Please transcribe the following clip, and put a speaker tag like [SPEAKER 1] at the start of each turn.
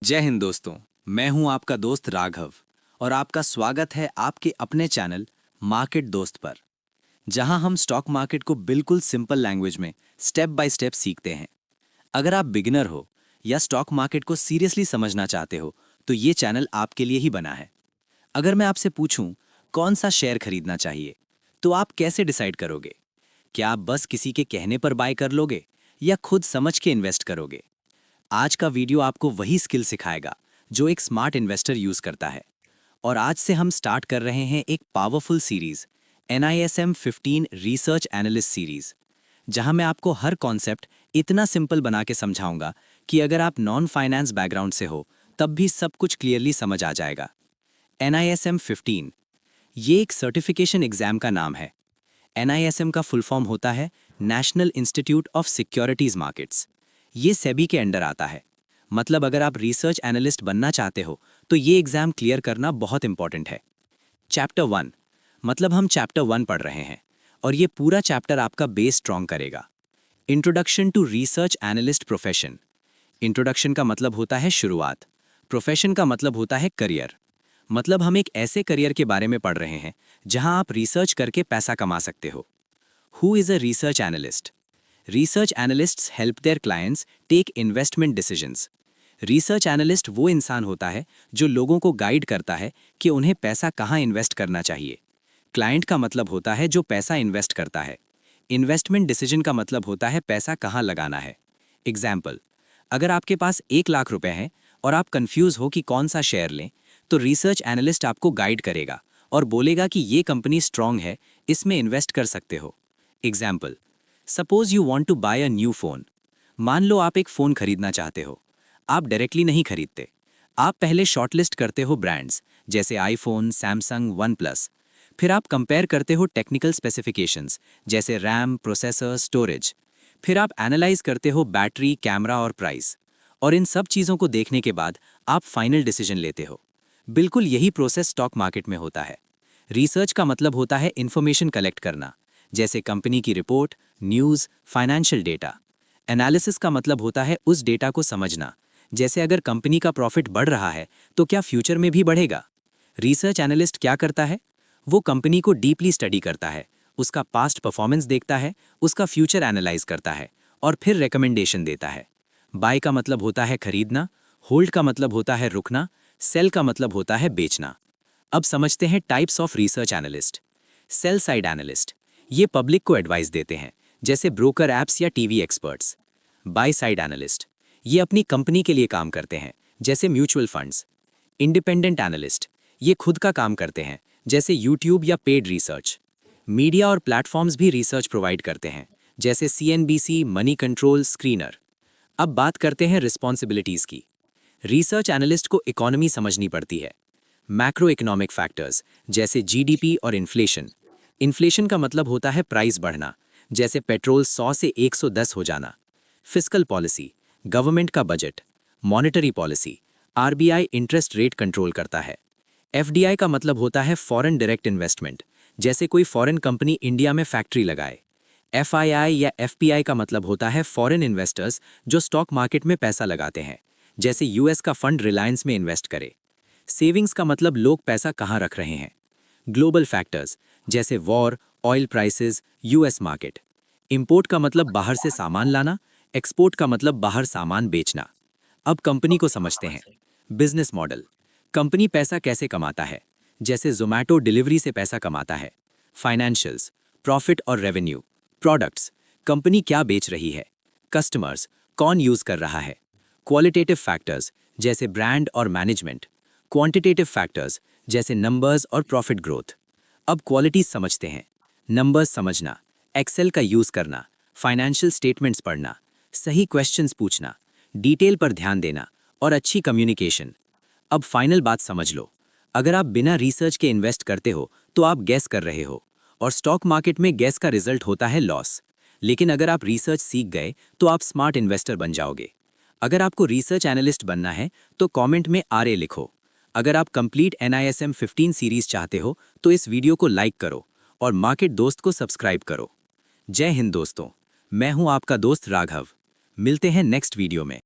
[SPEAKER 1] जय हिंद दोस्तों। मैं हूं आपका दोस्त राघव और आपका स्वागत है आपके अपने चैनल मार्केट दोस्त पर, जहां हम स्टॉक मार्केट को बिल्कुल सिंपल लैंग्वेज में स्टेप बाय स्टेप सीखते हैं। अगर आप बिगिनर हो या स्टॉक मार्केट को सीरियसली समझना चाहते हो तो ये चैनल आपके लिए ही बना है। अगर मैं आपसे पूछूं कौन सा शेयर खरीदना चाहिए तो आप कैसे डिसाइड करोगे? क्या आप बस किसी के कहने पर बाय कर लोगे या खुद समझ के इन्वेस्ट करोगे? आज का वीडियो आपको वही स्किल सिखाएगा जो एक स्मार्ट इन्वेस्टर यूज करता है। और आज से हम स्टार्ट कर रहे हैं एक powerful series, NISM 15 research analyst series, जहां मैं आपको हर कॉन्सेप्ट इतना सिंपल बना के समझाऊंगा कि अगर आप नॉन फाइनेंस बैकग्राउंड से हो तब भी सब कुछ क्लियरली समझ आ जाएगा। NISM 15 ये एक सर्टिफिकेशन एग्जाम का नाम है। NISM का फुल फॉर्म होता है national institute of securities markets. ये सेबी के अंडर आता है। मतलब अगर आप रिसर्च एनालिस्ट बनना चाहते हो तो ये एग्जाम क्लियर करना बहुत इंपॉर्टेंट है। चैप्टर 1 मतलब हम चैप्टर 1 पढ़ रहे हैं और ये पूरा चैप्टर आपका बेस स्ट्रॉन्ग करेगा। Introduction to research analyst profession. Introduction का मतलब होता है शुरुआत, प्रोफेशन का मतलब होता है करियर। मतलब हम एक ऐसे करियर के बारे में पढ़ रहे हैं जहां आप रिसर्च करके पैसा कमा सकते हो। Who is a research analyst? Research analysts help their clients take investment decisions. Research analyst वो इंसान होता है जो लोगों को गाइड करता है कि उन्हें पैसा कहाँ इन्वेस्ट करना चाहिए। क्लाइंट का मतलब होता है जो पैसा इन्वेस्ट करता है। इन्वेस्टमेंट डिसीजन का मतलब होता है पैसा कहाँ लगाना है। एग्जाम्पल, अगर आपके पास 1 लाख रुपए हैं और आप कंफ्यूज हो कि कौन सा शेयर लें, तो रिसर्च एनालिस्ट आपको गाइड करेगा और बोलेगा कि ये कंपनी स्ट्रांग है, इसमें इन्वेस्ट कर सकते हो। Example, suppose you want to buy a new phone. मान लो आप एक फोन खरीदना चाहते हो। आप डायरेक्टली नहीं खरीदते, आप पहले शॉर्टलिस्ट करते हो ब्रांड्स जैसे आईफोन, सैमसंग, वन प्लस। फिर आप कंपेयर करते हो टेक्निकल स्पेसिफिकेशंस जैसे रैम, प्रोसेसर, स्टोरेज। फिर आप एनालाइज करते हो बैटरी, कैमरा और प्राइस। और इन सब चीज़ों को देखने के बाद आप फाइनल डिसीजन लेते हो। बिल्कुल यही प्रोसेस स्टॉक मार्केट में होता है। रिसर्च का मतलब होता है इंफॉर्मेशन कलेक्ट करना, जैसे कंपनी की report, news, financial data. Analysis का मतलब होता है उस डेटा को समझना, जैसे अगर कंपनी का प्रॉफिट बढ़ रहा है तो क्या फ्यूचर में भी बढ़ेगा। रिसर्च एनालिस्ट क्या करता है? वो कंपनी को डीपली स्टडी करता है, उसका पास्ट परफॉर्मेंस देखता है, उसका फ्यूचर एनालाइज करता है और फिर रिकमेंडेशन देता है। बाय का मतलब होता है खरीदना, होल्ड का मतलब होता है रुकना, सेल का मतलब होता है बेचना। अब समझते हैं types of research analyst. Sell side analyst, ये पब्लिक को एडवाइस देते हैं, जैसे ब्रोकर ऐप्स या TV experts. By side analyst, ये अपनी कंपनी के लिए काम करते हैं, जैसे म्यूचुअल फंड्स। इंडिपेंडेंट एनालिस्ट, ये खुद का काम करते हैं, जैसे यूट्यूब या पेड रिसर्च। मीडिया और प्लेटफॉर्म्स भी रिसर्च प्रोवाइड करते हैं, जैसे CNBC, मनी कंट्रोल, स्क्रीनर। अब बात करते हैं रिस्पॉन्सिबिलिटीज की। रिसर्च एनालिस्ट को इकोनॉमी समझनी पड़ती है। मैक्रो इकोनॉमिक फैक्टर्स जैसे GDP और इन्फ्लेशन। इन्फ्लेशन का मतलब होता है प्राइस बढ़ना, जैसे पेट्रोल 100 से 110 हो जाना। फिस्कल पॉलिसी, गवर्नमेंट का budget. Monetary policy, RBI interest rate control करता है। FDI का मतलब होता है फॉरेन डायरेक्ट इन्वेस्टमेंट, जैसे कोई फॉरेन कंपनी इंडिया में फैक्ट्री लगाए। FII या FPI का मतलब होता है फॉरेन इन्वेस्टर्स जो स्टॉक मार्केट में पैसा लगाते हैं, जैसे US का फंड रिलायंस में इन्वेस्ट करे। सेविंग्स का मतलब लोग पैसा कहाँ रख रहे हैं। ग्लोबल फैक्टर्स जैसे war, oil prices, US market. Import का मतलब बाहर से सामान लाना, एक्सपोर्ट का मतलब बाहर सामान बेचना। अब कंपनी को समझते हैं। बिजनेस मॉडल, कंपनी पैसा कैसे कमाता है, जैसे जोमैटो डिलीवरी से पैसा कमाता है। फाइनेंशियल्स, प्रॉफिट और रेवेन्यू। प्रोडक्ट्स, कंपनी क्या बेच रही है। कस्टमर्स, कौन यूज कर रहा है। क्वालिटेटिव फैक्टर्स जैसे ब्रांड और मैनेजमेंट। क्वांटिटेटिव फैक्टर्स जैसे नंबर्स और प्रॉफिट ग्रोथ। अब क्वालिटीज समझते हैं। नंबर्स समझना, एक्सेल का यूज करना, फाइनेंशियल स्टेटमेंट्स पढ़ना, सही क्वेश्चंस पूछना, डिटेल पर ध्यान देना और अच्छी कम्युनिकेशन। अब फाइनल बात समझ लो, अगर आप बिना रिसर्च के इन्वेस्ट करते हो तो आप गैस कर रहे हो, और स्टॉक मार्केट में गैस का रिजल्ट होता है लॉस। लेकिन अगर आप रिसर्च सीख गए तो आप स्मार्ट इन्वेस्टर बन जाओगे। अगर आपको रिसर्च एनालिस्ट बनना है तो कमेंट में RA लिखो। अगर आप कंप्लीट NISM 15 सीरीज चाहते हो तो इस वीडियो को लाइक करो और मार्केट दोस्त को सब्सक्राइब करो। जय हिंद दोस्तों, मैं हूं आपका दोस्त राघव। मिलते हैं नेक्स्ट वीडियो में।